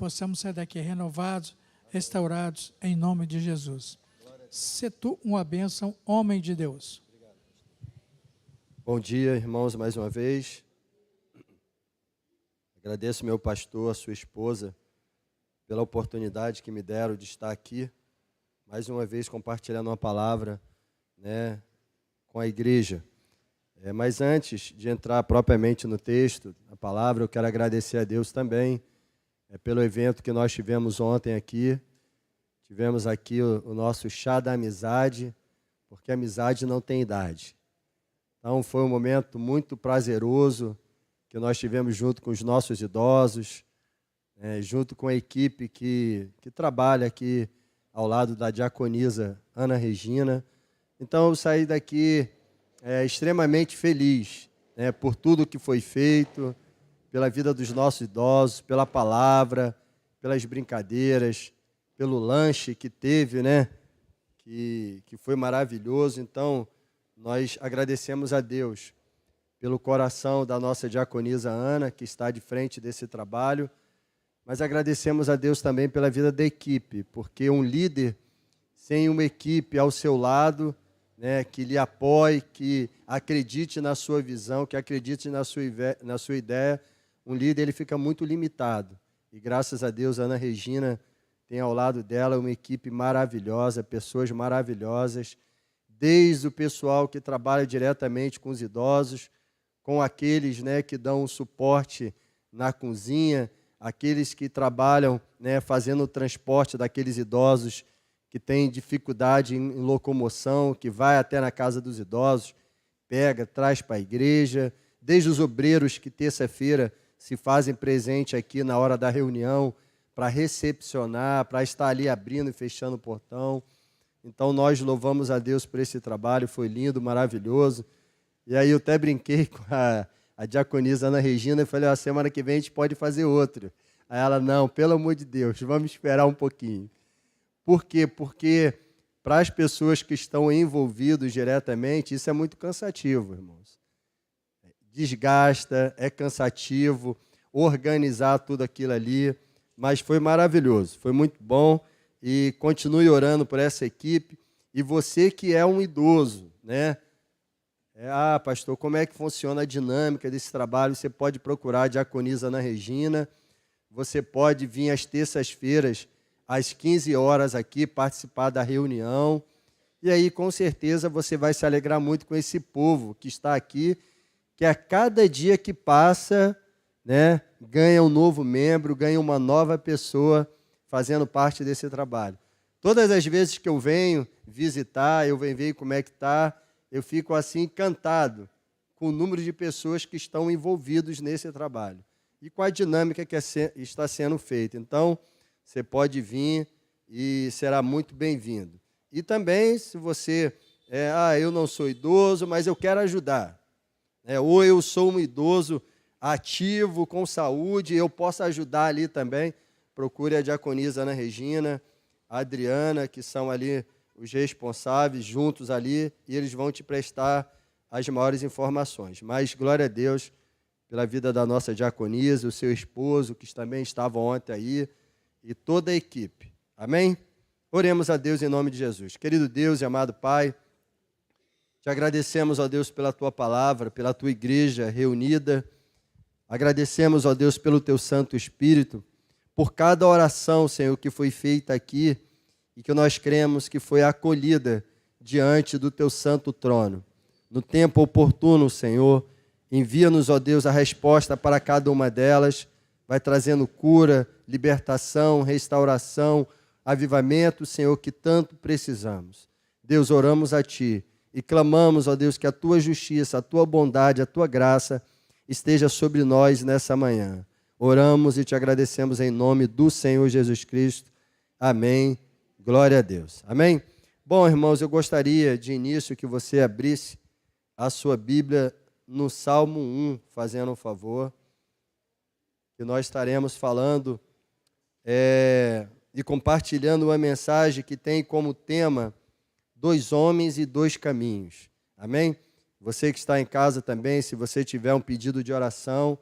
possamos sair daqui renovados, restaurados, em nome de Jesus. Se tu uma bênção, homem de Deus. Bom dia, irmãos, mais uma vez. Agradeço meu pastor, a sua esposa, pela oportunidade que me deram de estar aqui, mais uma vez compartilhando uma palavra, né, com a igreja. Mas antes de entrar propriamente no texto, na palavra, eu quero agradecer a Deus também pelo evento que nós tivemos ontem aqui. Tivemos aqui o nosso chá da amizade, porque a amizade não tem idade. Então foi um momento muito prazeroso que nós tivemos junto com os nossos idosos, junto com a equipe que trabalha aqui ao lado da diaconisa Ana Regina. Então eu saí daqui extremamente feliz, por tudo que foi feito, pela vida dos nossos idosos, pela palavra, pelas brincadeiras, pelo lanche que teve, que foi maravilhoso. Então, nós agradecemos a Deus pelo coração da nossa diaconisa Ana, que está de frente desse trabalho, mas agradecemos a Deus também pela vida da equipe, porque um líder sem uma equipe ao seu lado, que lhe apoie, que acredite na sua visão, que acredite na sua ideia, um líder ele fica muito limitado. E graças a Deus, a Ana Regina tem ao lado dela uma equipe maravilhosa, pessoas maravilhosas, desde o pessoal que trabalha diretamente com os idosos, com aqueles que dão um suporte na cozinha, aqueles que trabalham fazendo o transporte daqueles idosos que têm dificuldade em locomoção, que vai até na casa dos idosos, pega, traz para a igreja, desde os obreiros que terça-feira se fazem presente aqui na hora da reunião, para recepcionar, para estar ali abrindo e fechando o portão. Então, nós louvamos a Deus por esse trabalho, foi lindo, maravilhoso. E aí eu até brinquei com a diaconisa Ana Regina e falei, semana que vem a gente pode fazer outro. Aí ela, não, pelo amor de Deus, vamos esperar um pouquinho. Por quê? Porque para as pessoas que estão envolvidas diretamente, isso é muito cansativo, irmãos. Desgasta, é cansativo, organizar tudo aquilo ali. Mas foi maravilhoso, foi muito bom e continue orando por essa equipe. E você que é um idoso, pastor, como é que funciona a dinâmica desse trabalho? Você pode procurar a diaconisa Ana Regina, você pode vir às terças-feiras, às 15 horas aqui, participar da reunião. E aí, com certeza, você vai se alegrar muito com esse povo que está aqui, que a cada dia que passa, ganha um novo membro, ganha uma nova pessoa fazendo parte desse trabalho. Todas as vezes que eu venho visitar, eu venho ver como é que está, eu fico assim encantado com o número de pessoas que estão envolvidos nesse trabalho e com a dinâmica que está sendo feita. Então, você pode vir e será muito bem-vindo. E também, se você eu não sou idoso, mas eu quero ajudar, ou eu sou um idoso ativo, com saúde, eu posso ajudar ali também, procure a diaconisa Ana Regina, a Adriana, que são ali os responsáveis, juntos ali, e eles vão te prestar as maiores informações. Mas, glória a Deus, pela vida da nossa diaconisa, o seu esposo, que também estava ontem aí, e toda a equipe. Amém? Oremos a Deus em nome de Jesus. Querido Deus e amado Pai, te agradecemos, ó Deus, pela tua palavra, pela tua igreja reunida. Agradecemos, ó Deus, pelo teu Santo Espírito, por cada oração, Senhor, que foi feita aqui e que nós cremos que foi acolhida diante do teu santo trono. No tempo oportuno, Senhor, envia-nos, ó Deus, a resposta para cada uma delas, vai trazendo cura, libertação, restauração, avivamento, Senhor, que tanto precisamos. Deus, oramos a Ti e clamamos, ó Deus, que a Tua justiça, a Tua bondade, a Tua graça esteja sobre nós nessa manhã. Oramos e te agradecemos em nome do Senhor Jesus Cristo. Amém. Glória a Deus. Amém? Bom, irmãos, eu gostaria de início que você abrisse a sua Bíblia no Salmo 1, fazendo um favor, que nós estaremos falando e compartilhando uma mensagem que tem como tema 2 homens e 2 caminhos. Amém? Você que está em casa também, se você tiver um pedido de oração,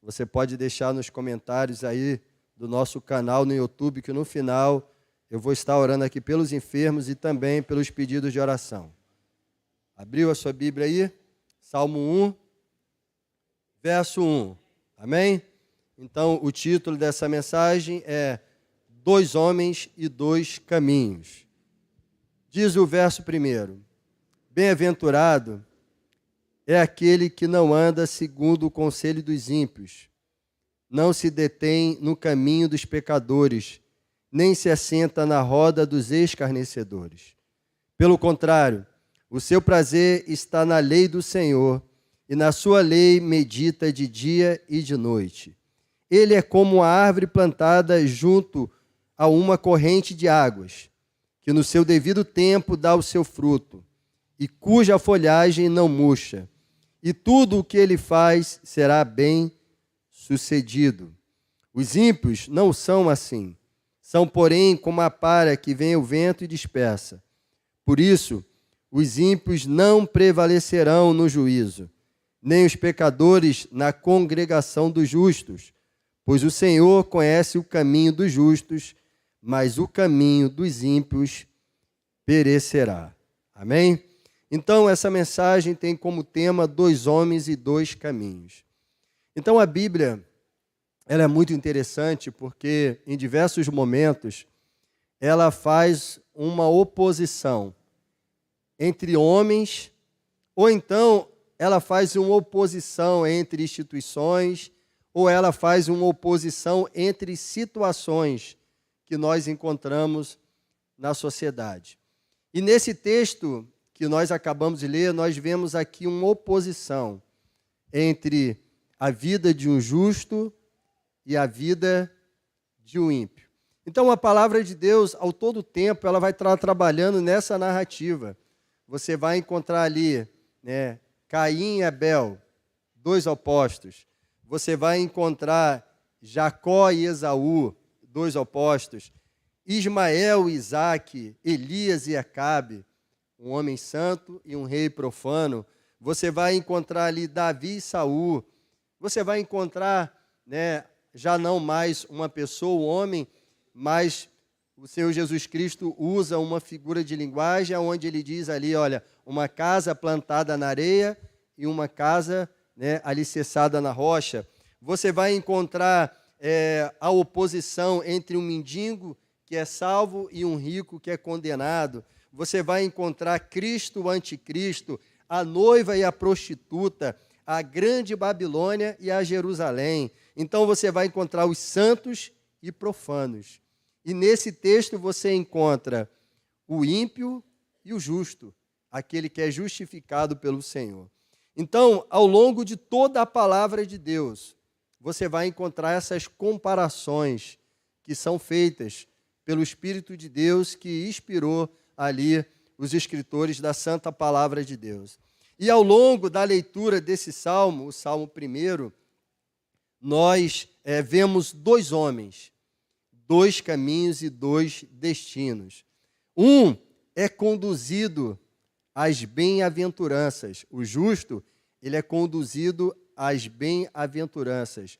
você pode deixar nos comentários aí do nosso canal no YouTube, que no final eu vou estar orando aqui pelos enfermos e também pelos pedidos de oração. Abriu a sua Bíblia aí? Salmo 1, verso 1. Amém? Então, o título dessa mensagem é 2 homens e 2 caminhos. Diz o verso 1: Bem-aventurado é aquele que não anda segundo o conselho dos ímpios, não se detém no caminho dos pecadores, nem se assenta na roda dos escarnecedores. Pelo contrário, o seu prazer está na lei do Senhor, e na sua lei medita de dia e de noite. Ele é como uma árvore plantada junto a uma corrente de águas, que no seu devido tempo dá o seu fruto, e cuja folhagem não murcha, e tudo o que ele faz será bem sucedido. Os ímpios não são assim, são, porém, como a palha que vem o vento e dispersa. Por isso, os ímpios não prevalecerão no juízo, nem os pecadores na congregação dos justos, pois o Senhor conhece o caminho dos justos, mas o caminho dos ímpios perecerá. Amém? Então, essa mensagem tem como tema 2 homens e 2 caminhos. Então, a Bíblia, ela é muito interessante porque, em diversos momentos, ela faz uma oposição entre homens, ou então ela faz uma oposição entre instituições, ou ela faz uma oposição entre situações que nós encontramos na sociedade. E nesse texto que nós acabamos de ler, nós vemos aqui uma oposição entre a vida de um justo e a vida de um ímpio. Então, a palavra de Deus, ao todo tempo, ela vai estar trabalhando nessa narrativa. Você vai encontrar ali, Caim e Abel, 2 opostos. Você vai encontrar Jacó e Esaú, 2 opostos. Ismael e Isaque, Elias e Acabe, um homem santo e um rei profano. Você vai encontrar ali Davi e Saul. Você vai encontrar, já não mais uma pessoa, um homem, mas o Senhor Jesus Cristo usa uma figura de linguagem onde ele diz ali, olha, uma casa plantada na areia e uma casa alicerçada na rocha. Você vai encontrar a oposição entre um mendigo que é salvo e um rico que é condenado. Você vai encontrar Cristo, o anticristo, a noiva e a prostituta, a grande Babilônia e a Jerusalém. Então você vai encontrar os santos e profanos. E nesse texto você encontra o ímpio e o justo, aquele que é justificado pelo Senhor. Então, ao longo de toda a palavra de Deus, você vai encontrar essas comparações que são feitas pelo Espírito de Deus que inspirou ali os escritores da Santa Palavra de Deus. E ao longo da leitura desse salmo, o Salmo 1, nós vemos 2 homens, 2 caminhos e 2 destinos. Um é conduzido às bem-aventuranças. O justo, ele é conduzido às bem-aventuranças.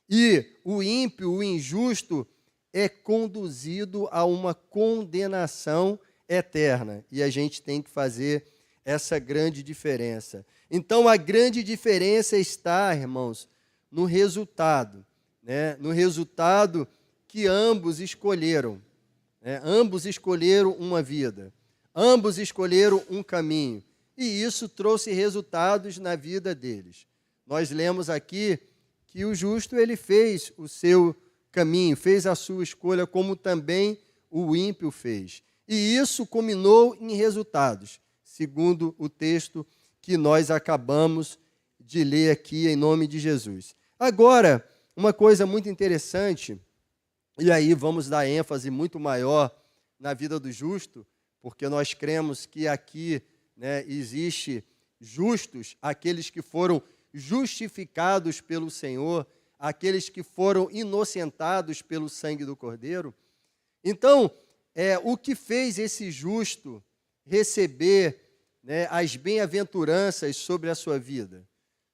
E o ímpio, o injusto, é conduzido a uma condenação eterna. E a gente tem que fazer essa grande diferença. Então, a grande diferença está, irmãos, no resultado. No resultado que ambos escolheram. Ambos escolheram uma vida. Ambos escolheram um caminho. E isso trouxe resultados na vida deles. Nós lemos aqui que o justo, ele fez o seu caminho, fez a sua escolha, como também o ímpio fez. E isso culminou em resultados, segundo o texto que nós acabamos de ler aqui em nome de Jesus. Agora, uma coisa muito interessante, e aí vamos dar ênfase muito maior na vida do justo, porque nós cremos que aqui existe justos, aqueles que foram justificados pelo Senhor, aqueles que foram inocentados pelo sangue do Cordeiro. Então, o que fez esse justo receber as bem-aventuranças sobre a sua vida?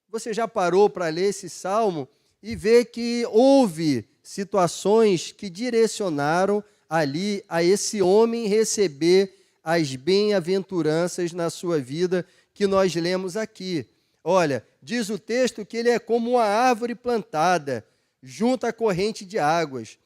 Você já parou para ler esse salmo e vê que houve situações que direcionaram ali a esse homem receber as bem-aventuranças na sua vida que nós lemos aqui. Olha, diz o texto que ele é como uma árvore plantada junto à corrente de águas.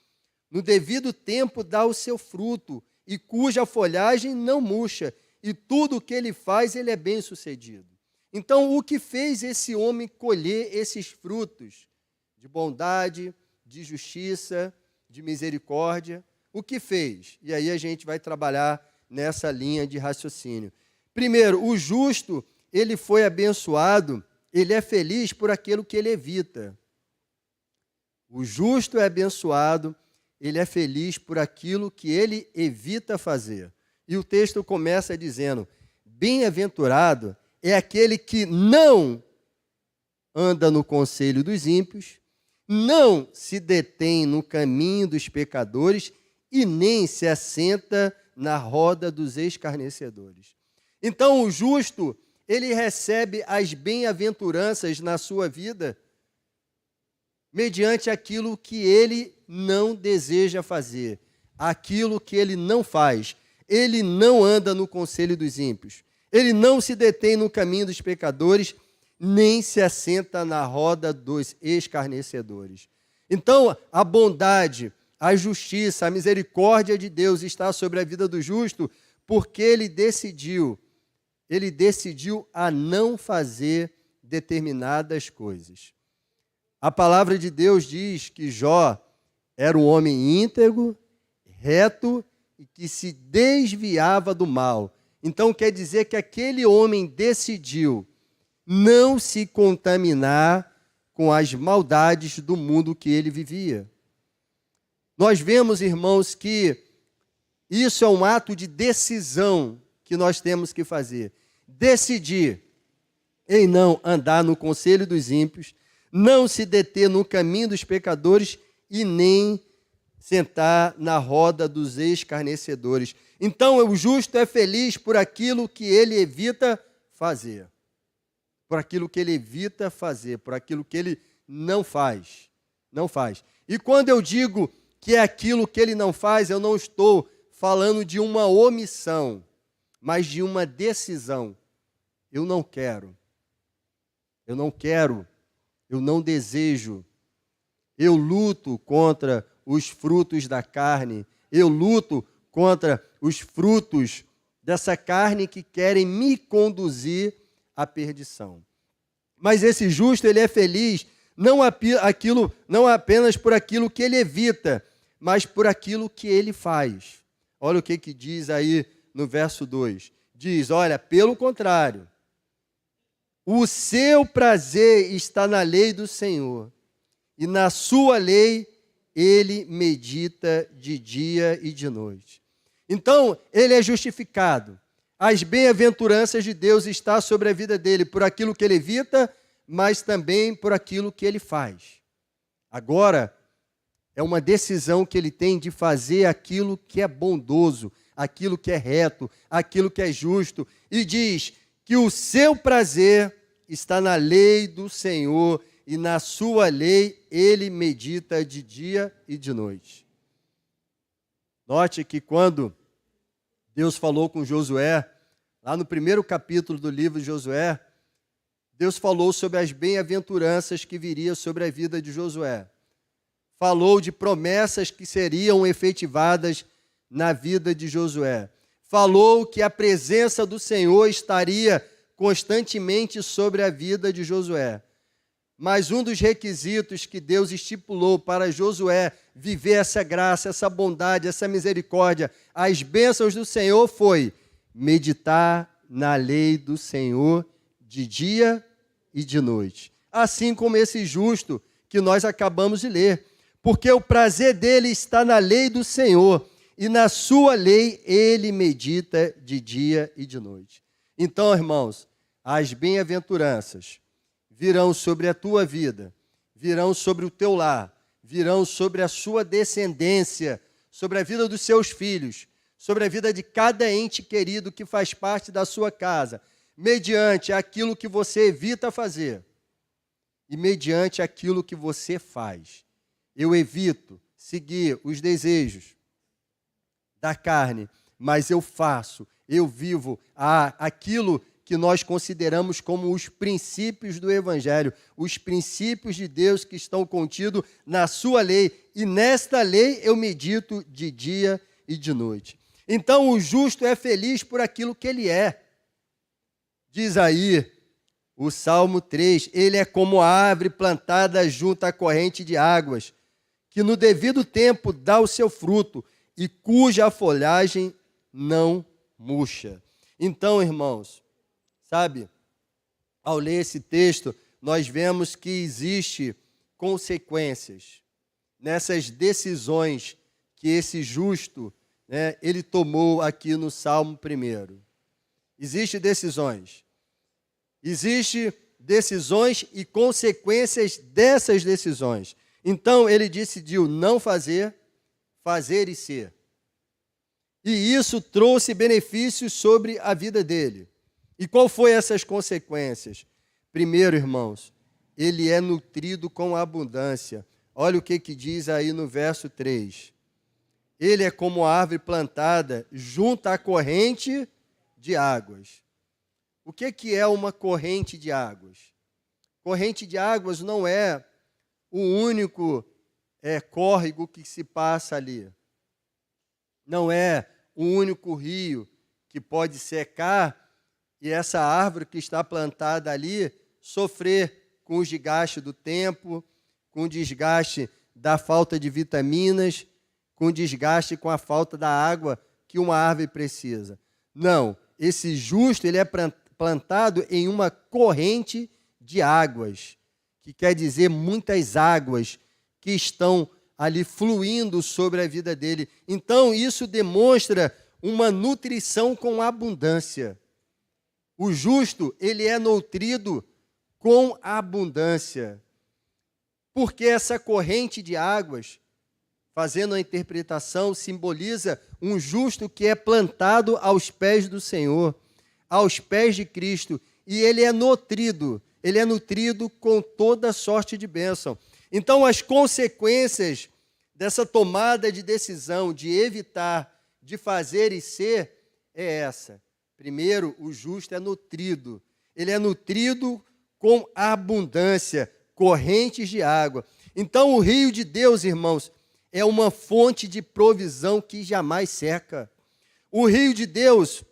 No devido tempo dá o seu fruto, e cuja folhagem não murcha, e tudo o que ele faz, ele é bem-sucedido. Então, o que fez esse homem colher esses frutos de bondade, de justiça, de misericórdia? O que fez? E aí a gente vai trabalhar nessa linha de raciocínio. Primeiro, o justo, ele foi abençoado, ele é feliz por aquilo que ele evita. O justo é abençoado, ele é feliz por aquilo que ele evita fazer. E o texto começa dizendo: bem-aventurado é aquele que não anda no conselho dos ímpios, não se detém no caminho dos pecadores e nem se assenta na roda dos escarnecedores. Então, o justo, ele recebe as bem-aventuranças na sua vida mediante aquilo que ele não deseja fazer, aquilo que ele não faz. Ele não anda no conselho dos ímpios, ele não se detém no caminho dos pecadores, nem se assenta na roda dos escarnecedores. Então, a bondade, a justiça, a misericórdia de Deus está sobre a vida do justo, porque ele decidiu a não fazer determinadas coisas. A palavra de Deus diz que Jó era um homem íntegro, reto e que se desviava do mal. Então quer dizer que aquele homem decidiu não se contaminar com as maldades do mundo que ele vivia. Nós vemos, irmãos, que isso é um ato de decisão que nós temos que fazer. Decidir em não andar no conselho dos ímpios, não se deter no caminho dos pecadores e nem sentar na roda dos escarnecedores. Então, o justo é feliz por aquilo que ele evita fazer. Por aquilo que ele evita fazer, por aquilo que ele não faz. Não faz. E quando eu digo que é aquilo que ele não faz, eu não estou falando de uma omissão, mas de uma decisão. Eu não quero. Eu não quero. Eu não desejo. Eu luto contra os frutos da carne. Eu luto contra os frutos dessa carne que querem me conduzir à perdição. Mas esse justo, ele é feliz não apenas por aquilo que ele evita, mas por aquilo que ele faz. Olha o que diz aí no verso 2. Diz, olha, pelo contrário, o seu prazer está na lei do Senhor, e na sua lei ele medita de dia e de noite. Então, ele é justificado. As bem-aventuranças de Deus estão sobre a vida dele por aquilo que ele evita, mas também por aquilo que ele faz. Agora, é uma decisão que ele tem de fazer aquilo que é bondoso, aquilo que é reto, aquilo que é justo. E diz que o seu prazer está na lei do Senhor, e na sua lei ele medita de dia e de noite. Note que quando Deus falou com Josué, lá no primeiro capítulo do livro de Josué, Deus falou sobre as bem-aventuranças que viriam sobre a vida de Josué. Falou de promessas que seriam efetivadas na vida de Josué. Falou que a presença do Senhor estaria constantemente sobre a vida de Josué. Mas um dos requisitos que Deus estipulou para Josué viver essa graça, essa bondade, essa misericórdia, as bênçãos do Senhor foi meditar na lei do Senhor de dia e de noite. Assim como esse justo que nós acabamos de ler. Porque o prazer dele está na lei do Senhor, e na sua lei ele medita de dia e de noite. Então, irmãos, as bem-aventuranças virão sobre a tua vida, virão sobre o teu lar, virão sobre a sua descendência, sobre a vida dos seus filhos, sobre a vida de cada ente querido que faz parte da sua casa, mediante aquilo que você evita fazer. e mediante aquilo que você faz. Eu evito seguir os desejos da carne, mas eu faço, eu vivo aquilo que nós consideramos como os princípios do Evangelho, os princípios de Deus que estão contidos na sua lei, e nesta lei eu medito de dia e de noite. Então o justo é feliz por aquilo que ele é. Diz aí o Salmo 3, ele é como a árvore plantada junto à corrente de águas, que no devido tempo dá o seu fruto e cuja folhagem não murcha. Então, irmãos, sabe, ao ler esse texto, nós vemos que existe consequências nessas decisões que esse justo, ele tomou aqui no Salmo 1. Existem decisões. Existem decisões e consequências dessas decisões. Então, ele decidiu não fazer, fazer e ser. E isso trouxe benefícios sobre a vida dele. E qual foi essas consequências? Primeiro, irmãos, ele é nutrido com abundância. Olha o que diz aí no verso 3. Ele é como a árvore plantada junto à corrente de águas. O que é uma corrente de águas? Corrente de águas não é o único córrego que se passa ali. Não é o único rio que pode secar e essa árvore que está plantada ali sofrer com o desgaste do tempo, com o desgaste da falta de vitaminas, com o desgaste com a falta da água que uma árvore precisa. Não, esse justo ele é plantado em uma corrente de águas, que quer dizer muitas águas que estão ali fluindo sobre a vida dele. Então, isso demonstra uma nutrição com abundância. O justo, ele é nutrido com abundância. Porque essa corrente de águas, fazendo a interpretação, simboliza um justo que é plantado aos pés do Senhor, aos pés de Cristo, e ele é nutrido com toda sorte de bênção. Então, as consequências dessa tomada de decisão, de evitar, de fazer e ser, é essa. Primeiro, o justo é nutrido. Ele é nutrido com abundância, correntes de água. Então, o rio de Deus, irmãos, é uma fonte de provisão que jamais seca. O rio de Deus,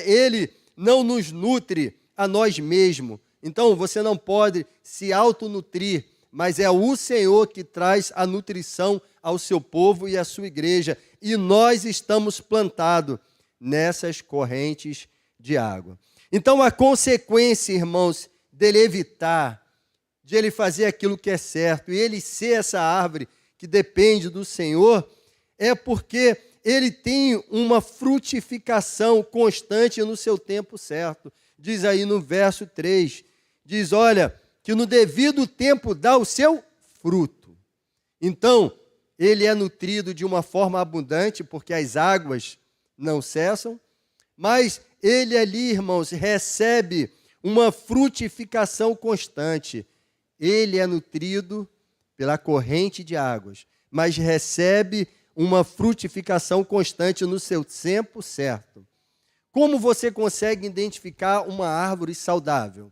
ele não nos nutre a nós mesmos. Então, você não pode se autonutrir, mas é o Senhor que traz a nutrição ao seu povo e à sua igreja. E nós estamos plantados nessas correntes de água. Então, a consequência, irmãos, dele evitar, de ele fazer aquilo que é certo, e ele ser essa árvore que depende do Senhor, é porque ele tem uma frutificação constante no seu tempo certo. Diz aí no verso 3, diz, olha, que no devido tempo dá o seu fruto. Então, ele é nutrido de uma forma abundante, porque as águas não cessam, mas ele ali, irmãos, recebe uma frutificação constante. Ele é nutrido pela corrente de águas, mas recebe uma frutificação constante no seu tempo certo. Como você consegue identificar uma árvore saudável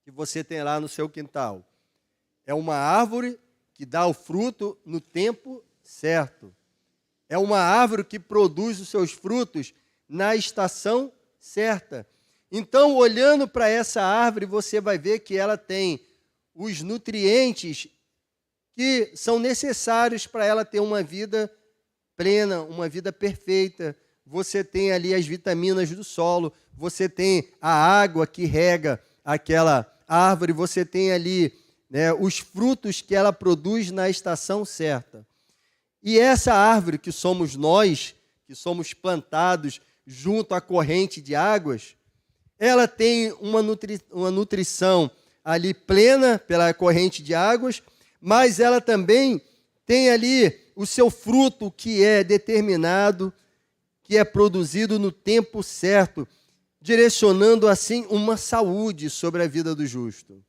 que você tem lá no seu quintal? É uma árvore que dá o fruto no tempo certo. É uma árvore que produz os seus frutos na estação certa. Então, olhando para essa árvore, você vai ver que ela tem os nutrientes que são necessários para ela ter uma vida plena, uma vida perfeita. Você tem ali as vitaminas do solo, você tem a água que rega aquela árvore, você tem ali os frutos que ela produz na estação certa. E essa árvore que somos nós, que somos plantados junto à corrente de águas, ela tem uma nutrição ali plena pela corrente de águas, mas ela também tem ali o seu fruto que é determinado, que é produzido no tempo certo, direcionando assim uma saúde sobre a vida do justo.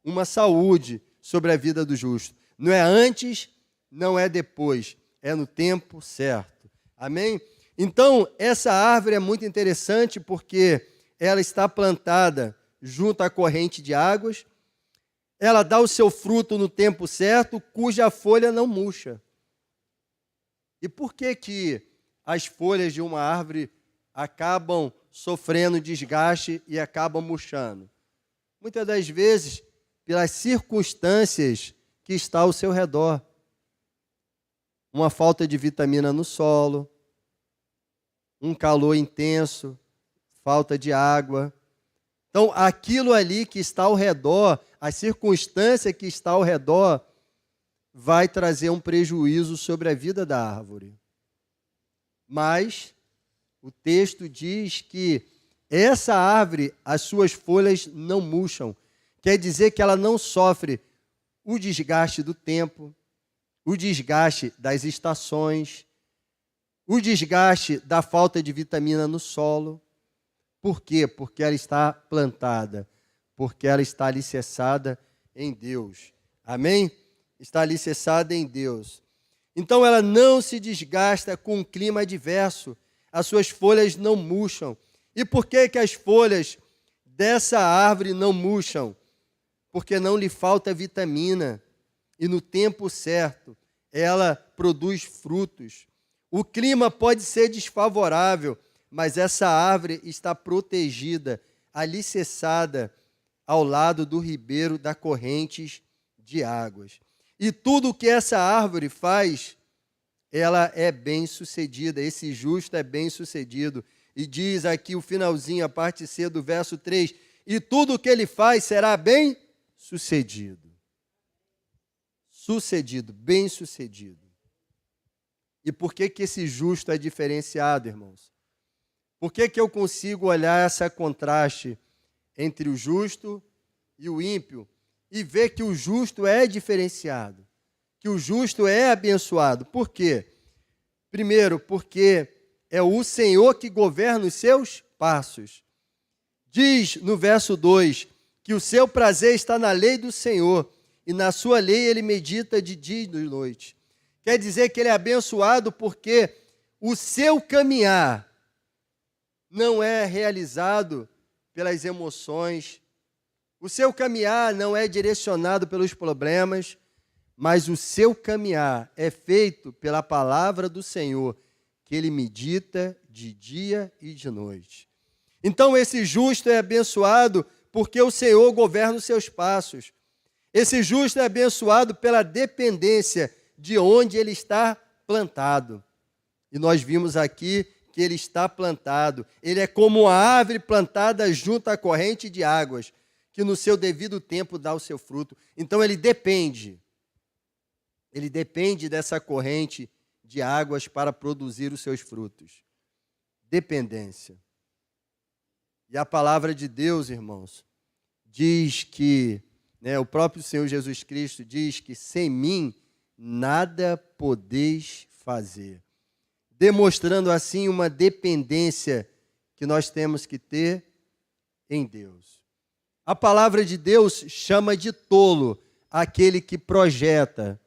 uma saúde sobre a vida do justo. Não é antes, não é depois, é no tempo certo. Amém? Então, essa árvore é muito interessante porque ela está plantada junto à corrente de águas, ela dá o seu fruto no tempo certo, cuja folha não murcha. E por que que as folhas de uma árvore acabam sofrendo desgaste e acabam murchando? Muitas das vezes, pelas circunstâncias que está ao seu redor. Uma falta de vitamina no solo, um calor intenso, falta de água. Então, aquilo ali que está ao redor, a circunstância que está ao redor, vai trazer um prejuízo sobre a vida da árvore. Mas o texto diz que essa árvore, as suas folhas não murcham. Quer dizer que ela não sofre o desgaste do tempo, o desgaste das estações, o desgaste da falta de vitamina no solo. Por quê? Porque ela está plantada, porque ela está alicerçada em Deus. Amém? Está alicerçada em Deus. Então ela não se desgasta com um clima adverso, as suas folhas não murcham. E por que que as folhas dessa árvore não murcham? Porque não lhe falta vitamina e no tempo certo ela produz frutos. O clima pode ser desfavorável, mas essa árvore está protegida, alicerçada ao lado do ribeiro da correntes de águas. E tudo o que essa árvore faz, ela é bem-sucedida, esse justo é bem-sucedido. E diz aqui o finalzinho, a parte C do verso 3, e tudo o que ele faz será bem-sucedido. Sucedido, bem-sucedido. E por que que esse justo é diferenciado, irmãos? Por que que eu consigo olhar esse contraste entre o justo e o ímpio e ver que o justo é diferenciado, que o justo é abençoado? Por quê? Primeiro, porque é o Senhor que governa os seus passos. Diz no verso 2 que o seu prazer está na lei do Senhor e na sua lei ele medita de dia e de noite. Quer dizer que ele é abençoado porque o seu caminhar não é realizado pelas emoções, o seu caminhar não é direcionado pelos problemas, mas o seu caminhar é feito pela palavra do Senhor, que ele medita de dia e de noite. Então esse justo é abençoado porque o Senhor governa os seus passos. Esse justo é abençoado pela dependência de onde ele está plantado. E nós vimos aqui que ele está plantado. Ele é como uma árvore plantada junto à corrente de águas, que no seu devido tempo dá o seu fruto. Então ele depende dessa corrente de águas para produzir os seus frutos. Dependência. E a palavra de Deus, irmãos, diz que, o próprio Senhor Jesus Cristo diz que sem mim nada podeis fazer. Demonstrando assim uma dependência que nós temos que ter em Deus. A palavra de Deus chama de tolo aquele que projeta,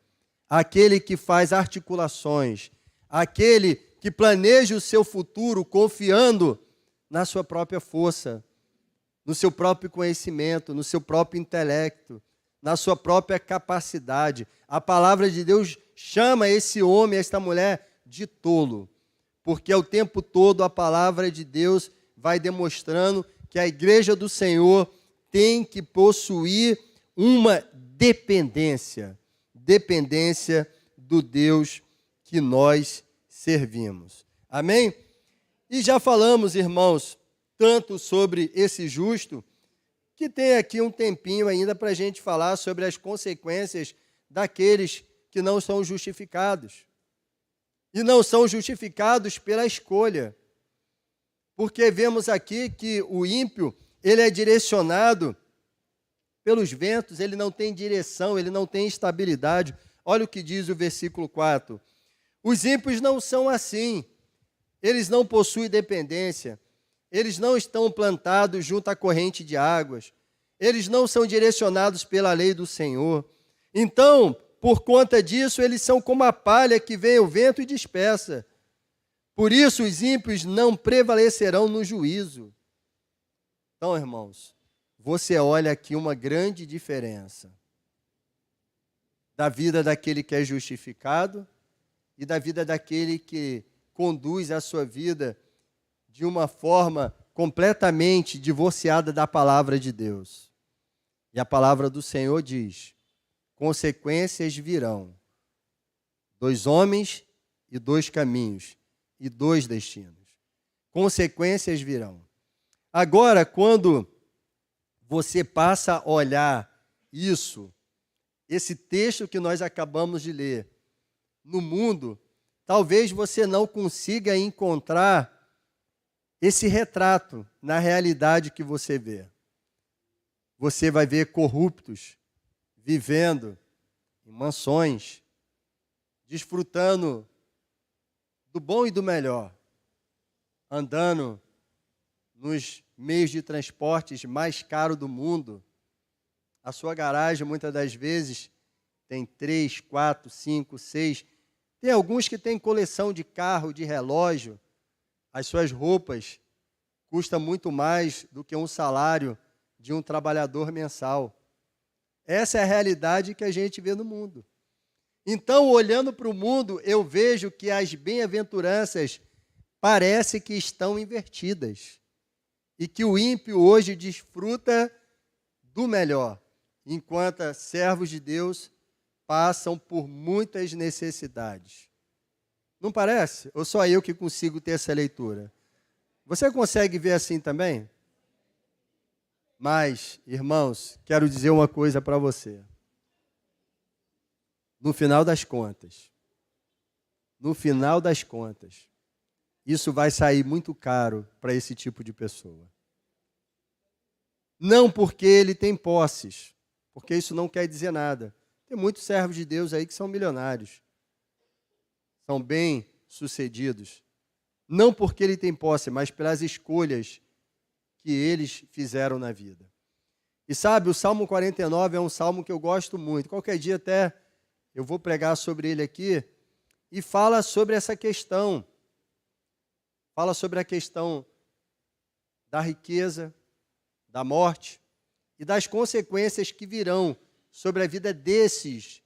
aquele que faz articulações, aquele que planeja o seu futuro confiando na sua própria força, no seu próprio conhecimento, no seu próprio intelecto, na sua própria capacidade. A palavra de Deus chama esse homem, esta mulher, de tolo, porque o tempo todo a palavra de Deus vai demonstrando que a igreja do Senhor tem que possuir uma dependência do Deus que nós servimos. Amém? E já falamos, irmãos, tanto sobre esse justo, que tem aqui um tempinho ainda para a gente falar sobre as consequências daqueles que não são justificados. E não são justificados pela escolha. Porque vemos aqui que o ímpio, ele é direcionado pelos ventos, ele não tem direção, ele não tem estabilidade. Olha o que diz o versículo 4. Os ímpios não são assim. Eles não possuem dependência. Eles não estão plantados junto à corrente de águas. Eles não são direcionados pela lei do Senhor. Então, por conta disso, eles são como a palha que vem o vento e dispersa. Por isso, os ímpios não prevalecerão no juízo. Então, irmãos, você olha aqui uma grande diferença da vida daquele que é justificado e da vida daquele que conduz a sua vida de uma forma completamente divorciada da palavra de Deus. E a palavra do Senhor diz: consequências virão. 2 homens e 2 caminhos e 2 destinos. Consequências virão. Agora, quando você passa a olhar isso, esse texto que nós acabamos de ler, no mundo, talvez você não consiga encontrar esse retrato na realidade que você vê. Você vai ver corruptos vivendo em mansões, desfrutando do bom e do melhor, andando nos meios de transportes mais caros do mundo. A sua garagem, muitas das vezes, tem 3, 4, 5, 6. Tem alguns que têm coleção de carro, de relógio. As suas roupas custam muito mais do que um salário de um trabalhador mensal. Essa é a realidade que a gente vê no mundo. Então, olhando para o mundo, eu vejo que as bem-aventuranças parece que estão invertidas. E que o ímpio hoje desfruta do melhor, enquanto servos de Deus passam por muitas necessidades. Não parece? Ou só eu que consigo ter essa leitura? Você consegue ver assim também? Mas, irmãos, quero dizer uma coisa para você. No final das contas, isso vai sair muito caro para esse tipo de pessoa. Não porque ele tem posses, porque isso não quer dizer nada. Tem muitos servos de Deus aí que são milionários, são bem-sucedidos. Não porque ele tem posse, mas pelas escolhas que eles fizeram na vida. E sabe, o Salmo 49 é um salmo que eu gosto muito. Qualquer dia até eu vou pregar sobre ele aqui e fala sobre essa questão. Fala sobre a questão da riqueza, da morte e das consequências que virão sobre a vida desses,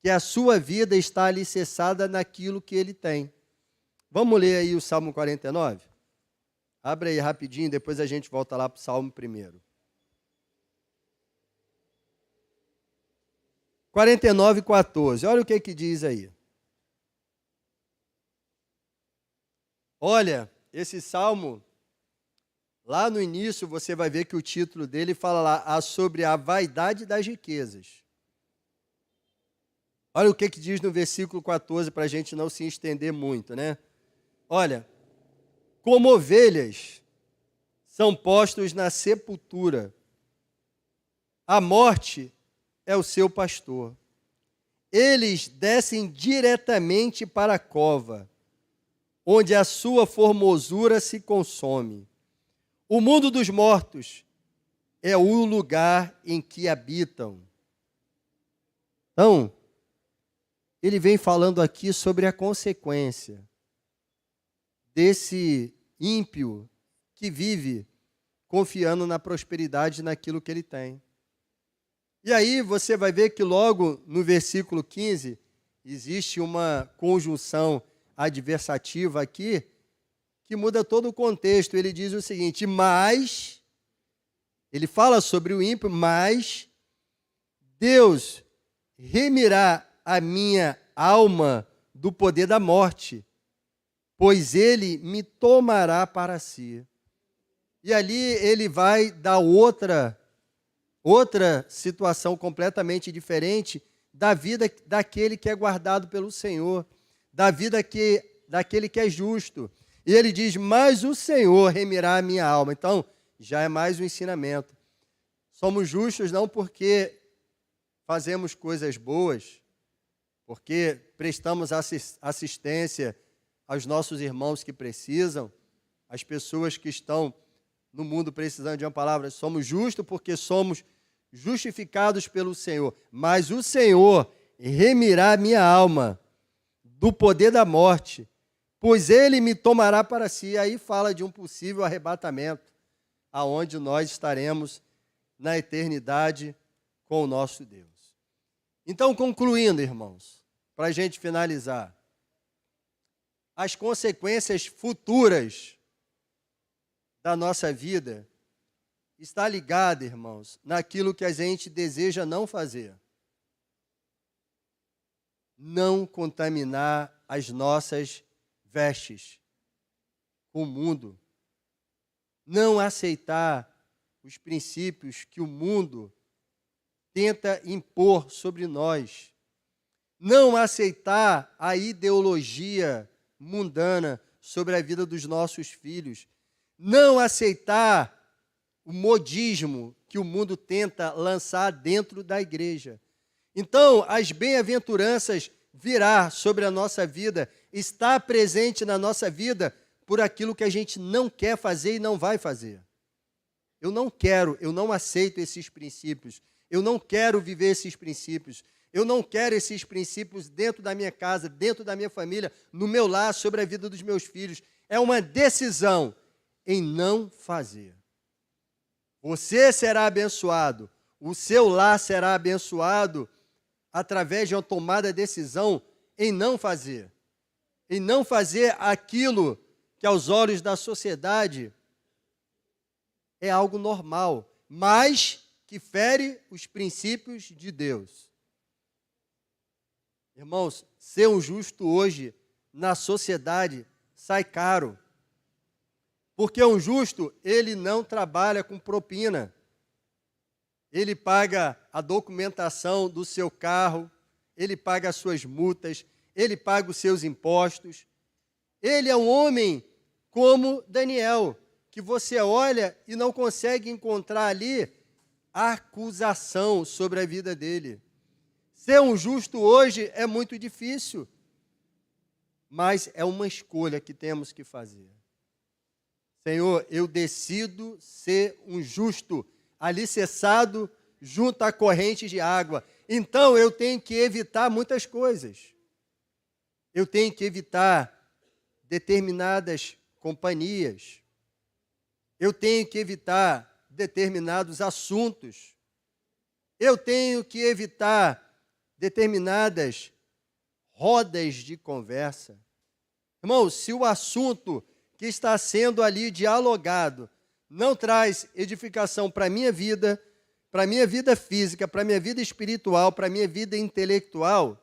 que a sua vida está alicerçada naquilo que ele tem. Vamos ler aí o Salmo 49? Abre aí rapidinho, depois a gente volta lá para o Salmo 1. 49:14. Olha o que diz aí. Olha, esse salmo, lá no início você vai ver que o título dele fala lá sobre a vaidade das riquezas. Olha o que diz no versículo 14, para a gente não se estender muito, né? Olha, como ovelhas são postos na sepultura, a morte é o seu pastor. Eles descem diretamente para a cova, onde a sua formosura se consome. O mundo dos mortos é o lugar em que habitam. Então, ele vem falando aqui sobre a consequência desse ímpio que vive confiando na prosperidade e naquilo que ele tem. E aí você vai ver que logo no versículo 15 existe uma conjunção adversativa aqui que muda todo o contexto. Ele diz o seguinte: mas, ele fala sobre o ímpio, mas Deus remirá a minha alma do poder da morte, pois ele me tomará para si. E ali ele vai dar outra situação completamente diferente da vida daquele que é guardado pelo Senhor, da vida daquele que é justo. E ele diz: mas o Senhor remirá a minha alma. Então, já é mais um ensinamento. Somos justos não porque fazemos coisas boas, porque prestamos assistência aos nossos irmãos que precisam, às pessoas que estão no mundo precisando de uma palavra. Somos justos porque somos justificados pelo Senhor. Mas o Senhor remirá minha alma do poder da morte, pois Ele me tomará para si. E aí fala de um possível arrebatamento, aonde nós estaremos na eternidade com o nosso Deus. Então, concluindo, irmãos, para a gente finalizar, as consequências futuras da nossa vida está ligada, irmãos, naquilo que a gente deseja não fazer. Não contaminar as nossas vestes com o mundo. Não aceitar os princípios que o mundo tenta impor sobre nós. Não aceitar a ideologia mundana sobre a vida dos nossos filhos. Não aceitar o modismo que o mundo tenta lançar dentro da igreja. Então, as bem-aventuranças virá sobre a nossa vida, está presente na nossa vida por aquilo que a gente não quer fazer e não vai fazer. Eu não quero, eu não aceito esses princípios. Eu não quero viver esses princípios. Eu não quero esses princípios dentro da minha casa, dentro da minha família, no meu lar, sobre a vida dos meus filhos. É uma decisão em não fazer. Você será abençoado, o seu lar será abençoado através de uma tomada de decisão em não fazer. Em não fazer aquilo que aos olhos da sociedade é algo normal, mas que fere os princípios de Deus. Irmãos, ser um justo hoje na sociedade sai caro. Porque um justo, ele não trabalha com propina. Ele paga a documentação do seu carro, ele paga as suas multas, ele paga os seus impostos. Ele é um homem como Daniel, que você olha e não consegue encontrar ali acusação sobre a vida dele. Ser um justo hoje é muito difícil, mas é uma escolha que temos que fazer. Senhor, eu decido ser um justo, alicerçado junto a correntes de água. Então, eu tenho que evitar muitas coisas. Eu tenho que evitar determinadas companhias. Eu tenho que evitar determinados assuntos. Eu tenho que evitar determinadas rodas de conversa. Irmão, se o assunto que está sendo ali dialogado não traz edificação para a minha vida física, para a minha vida espiritual, para a minha vida intelectual,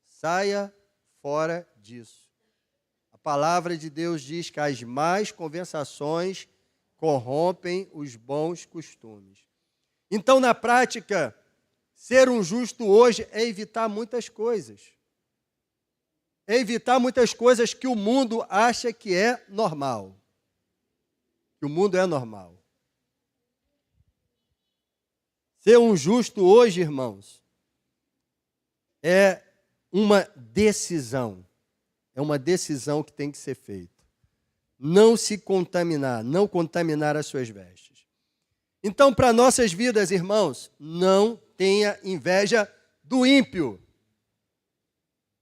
saia fora disso. A palavra de Deus diz que as más conversações corrompem os bons costumes. Então, na prática, ser um justo hoje é evitar muitas coisas. É evitar muitas coisas que o mundo acha que é normal. Que o mundo é normal. Ser um justo hoje, irmãos, é uma decisão. É uma decisão que tem que ser feita. Não se contaminar, não contaminar as suas vestes. Então, para nossas vidas, irmãos, não tenha inveja do ímpio.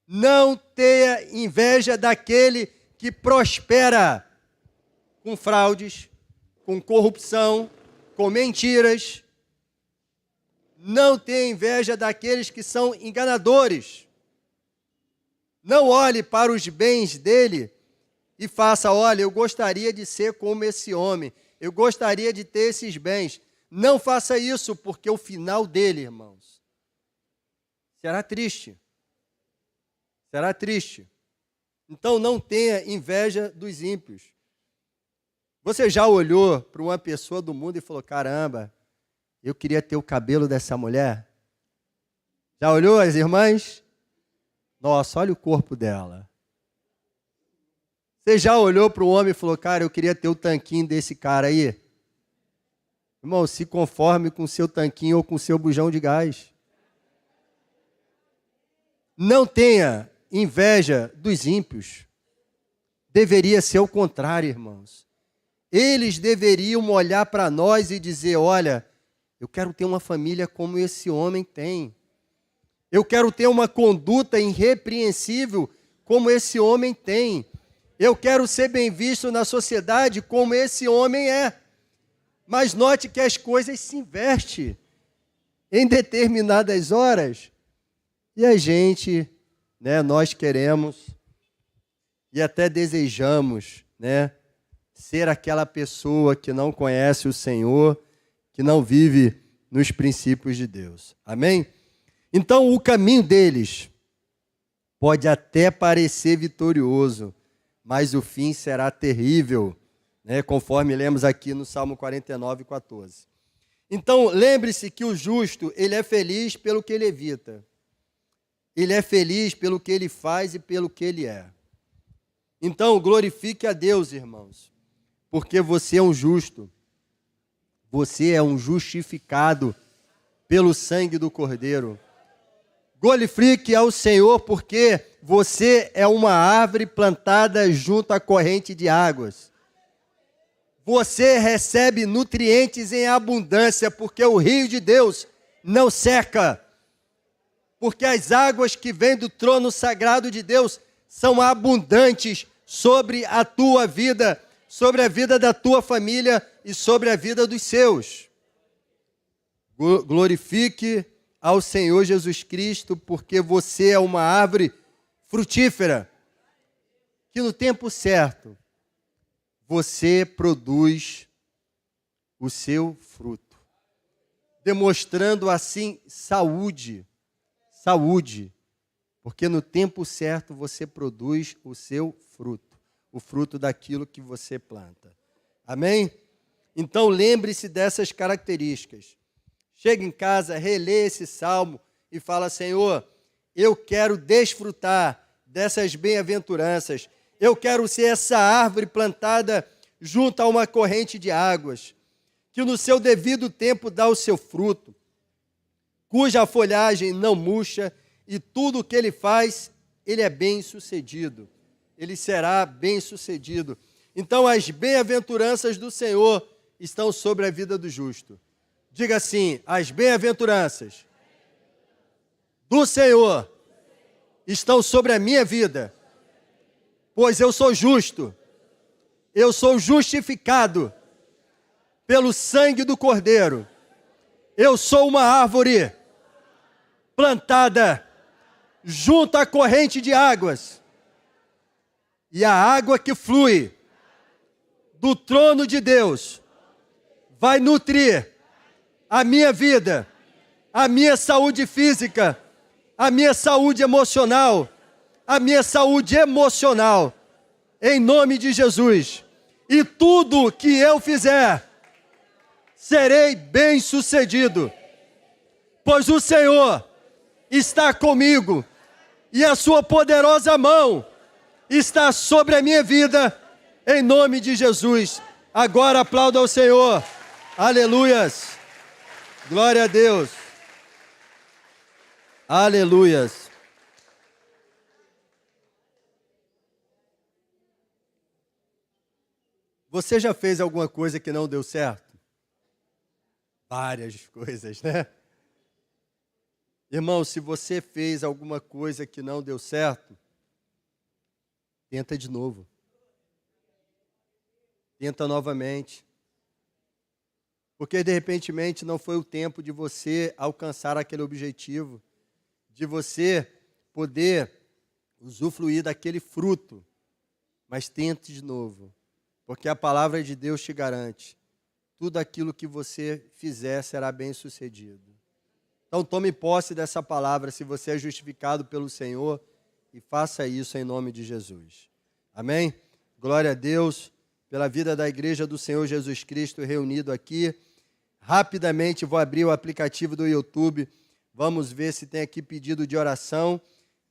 Não tenha inveja daquele que prospera com fraudes, com corrupção, com mentiras. Não tenha inveja daqueles que são enganadores. Não olhe para os bens dele e faça, olha, eu gostaria de ser como esse homem, eu gostaria de ter esses bens. Não faça isso, porque o final dele, irmãos, será triste. Será triste. Então não tenha inveja dos ímpios. Você já olhou para uma pessoa do mundo e falou, caramba, eu queria ter o cabelo dessa mulher? Já olhou as irmãs? Nossa, olha o corpo dela. Você já olhou para o homem e falou, cara, eu queria ter o tanquinho desse cara aí? Irmão, se conforme com o seu tanquinho ou com o seu bujão de gás. Não tenha inveja dos ímpios. Deveria ser o contrário, irmãos. eles deveriam olhar para nós e dizer: olha, eu quero ter uma família como esse homem tem. Eu quero ter uma conduta irrepreensível como esse homem tem. Eu quero ser bem visto na sociedade como esse homem é. Mas note que as coisas se invertem em determinadas horas. E a gente, nós queremos e até desejamos, ser aquela pessoa que não conhece o Senhor, que não vive nos princípios de Deus. Amém? Então, o caminho deles pode até parecer vitorioso, mas o fim será terrível, conforme lemos aqui no Salmo 49, 14. Então, lembre-se que o justo, ele é feliz pelo que ele evita. Ele é feliz pelo que ele faz e pelo que ele é. Então, glorifique a Deus, irmãos, porque você é um justo. Você é um justificado pelo sangue do Cordeiro. Glorifique ao Senhor, porque você é uma árvore plantada junto à corrente de águas. Você recebe nutrientes em abundância, porque o rio de Deus não seca. Porque as águas que vêm do trono sagrado de Deus são abundantes sobre a tua vida, sobre a vida da tua família e sobre a vida dos seus. Glorifique ao Senhor Jesus Cristo, porque você é uma árvore frutífera, que no tempo certo você produz o seu fruto, demonstrando assim saúde, porque no tempo certo você produz o seu fruto, o fruto daquilo que você planta. Amém? Então lembre-se dessas características. Chega em casa, relê esse salmo e fala: Senhor, eu quero desfrutar dessas bem-aventuranças. Eu quero ser essa árvore plantada junto a uma corrente de águas, que no seu devido tempo dá o seu fruto, cuja folhagem não murcha, e tudo o que ele faz, ele é bem-sucedido. Ele será bem-sucedido. Então, as bem-aventuranças do Senhor estão sobre a vida do justo. Diga assim: as bem-aventuranças do Senhor estão sobre a minha vida, pois eu sou justo, eu sou justificado pelo sangue do Cordeiro. Eu sou uma árvore plantada junto à corrente de águas, e a água que flui do trono de Deus vai nutrir a minha vida, a minha saúde física, a minha saúde emocional, em nome de Jesus. E tudo que eu fizer, serei bem-sucedido, pois o Senhor está comigo, e a sua poderosa mão está sobre a minha vida, em nome de Jesus. Agora aplauda ao Senhor. Aleluias. Glória a Deus. Aleluias. Você já fez alguma coisa que não deu certo? Várias coisas, né? Irmão, se você fez alguma coisa que não deu certo, tenta de novo. Tenta novamente. Porque, de repente, não foi o tempo de você alcançar aquele objetivo, de você poder usufruir daquele fruto. Mas tente de novo, porque a palavra de Deus te garante: tudo aquilo que você fizer será bem sucedido. Então, tome posse dessa palavra, se você é justificado pelo Senhor, e faça isso em nome de Jesus. Amém? Glória a Deus pela vida da igreja do Senhor Jesus Cristo reunido aqui. Rapidamente vou abrir o aplicativo do YouTube, vamos ver se tem aqui pedido de oração,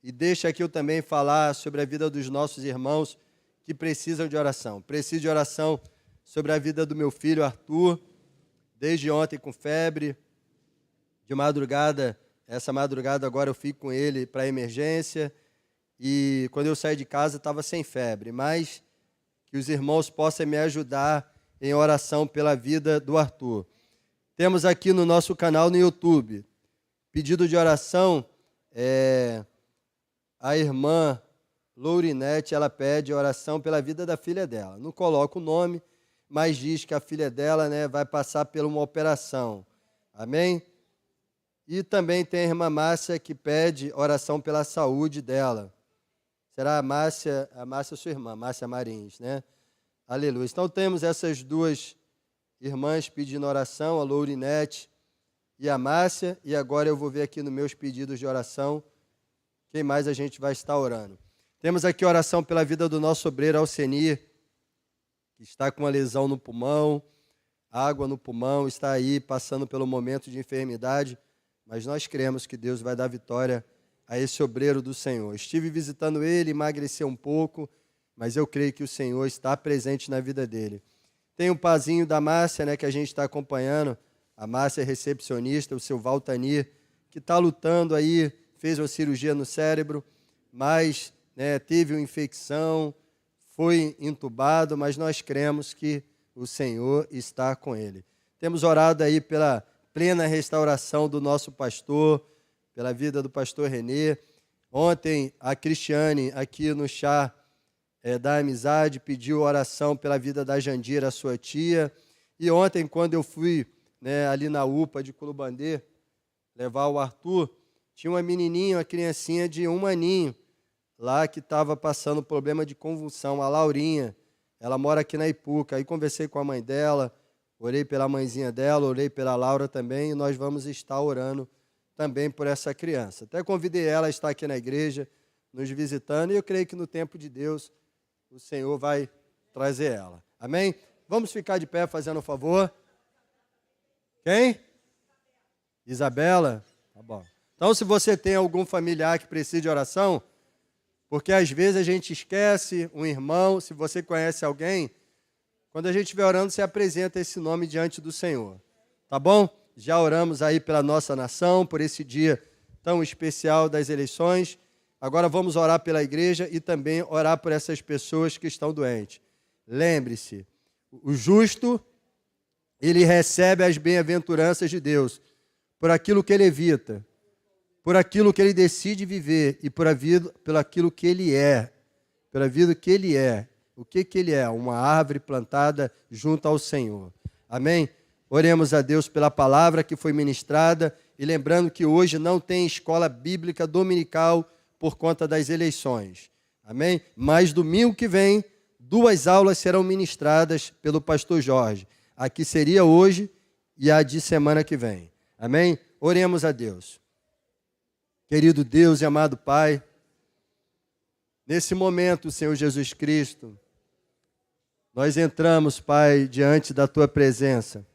e deixa aqui eu também falar sobre a vida dos nossos irmãos que precisam de oração. Preciso de oração sobre a vida do meu filho Arthur, desde ontem com febre, de madrugada, essa madrugada agora eu fico com ele para emergência, e quando eu saí de casa estava sem febre, mas que os irmãos possam me ajudar em oração pela vida do Arthur. Temos aqui no nosso canal no YouTube, pedido de oração, a irmã Lourinete, ela pede oração pela vida da filha dela. Não coloca o nome, mas diz que a filha dela, né, vai passar por uma operação. Amém? E também tem a irmã Márcia, que pede oração pela saúde dela. Será a Márcia sua irmã, Márcia Marins, né? Aleluia. Então temos essas duas irmãs pedindo oração, a Lourinete e a Márcia. E agora eu vou ver aqui nos meus pedidos de oração quem mais a gente vai estar orando. Temos aqui oração pela vida do nosso obreiro Alcenir, que está com uma lesão no pulmão, água no pulmão, está aí passando pelo momento de enfermidade, mas nós cremos que Deus vai dar vitória a esse obreiro do Senhor. Estive visitando ele, emagreceu um pouco, mas eu creio que o Senhor está presente na vida dele. Tem o pazinho da Márcia, né, que a gente está acompanhando, a Márcia é recepcionista, o seu Valtanir, que está lutando aí, fez uma cirurgia no cérebro, mas, né, teve uma infecção, foi entubado, mas nós cremos que o Senhor está com ele. Temos orado aí pela plena restauração do nosso pastor, pela vida do pastor Renê. Ontem, a Cristiane, aqui no chá da amizade, pediu oração pela vida da Jandira, sua tia. E ontem, quando eu fui, né, ali na UPA de Culubandê, levar o Arthur, tinha uma menininha, uma criancinha de 1 aninho, lá que estava passando problema de convulsão, a Laurinha. Ela mora aqui na Ipuca. Aí conversei com a mãe dela, orei pela mãezinha dela, orei pela Laura também, e nós vamos estar orando também por essa criança. Até convidei ela a estar aqui na igreja, nos visitando, e eu creio que no tempo de Deus, o Senhor vai trazer ela. Amém? Vamos ficar de pé fazendo um favor. Quem? Isabela? Tá bom. Então, se você tem algum familiar que precise de oração, porque às vezes a gente esquece um irmão, se você conhece alguém, quando a gente estiver orando, você apresenta esse nome diante do Senhor. Tá bom? Já oramos aí pela nossa nação, por esse dia tão especial das eleições. Agora vamos orar pela igreja e também orar por essas pessoas que estão doentes. Lembre-se, o justo, ele recebe as bem-aventuranças de Deus por aquilo que ele evita, por aquilo que ele decide viver e por aquilo que ele é, pela vida que ele é. O que ele é? Uma árvore plantada junto ao Senhor. Amém? Oremos a Deus pela palavra que foi ministrada e lembrando que hoje não tem escola bíblica dominical por conta das eleições. Amém? Mas domingo que vem, 2 aulas serão ministradas pelo pastor Jorge. Aqui seria hoje e a de semana que vem. Amém? Oremos a Deus. Querido Deus e amado Pai, nesse momento, Senhor Jesus Cristo, nós entramos, Pai, diante da Tua presença.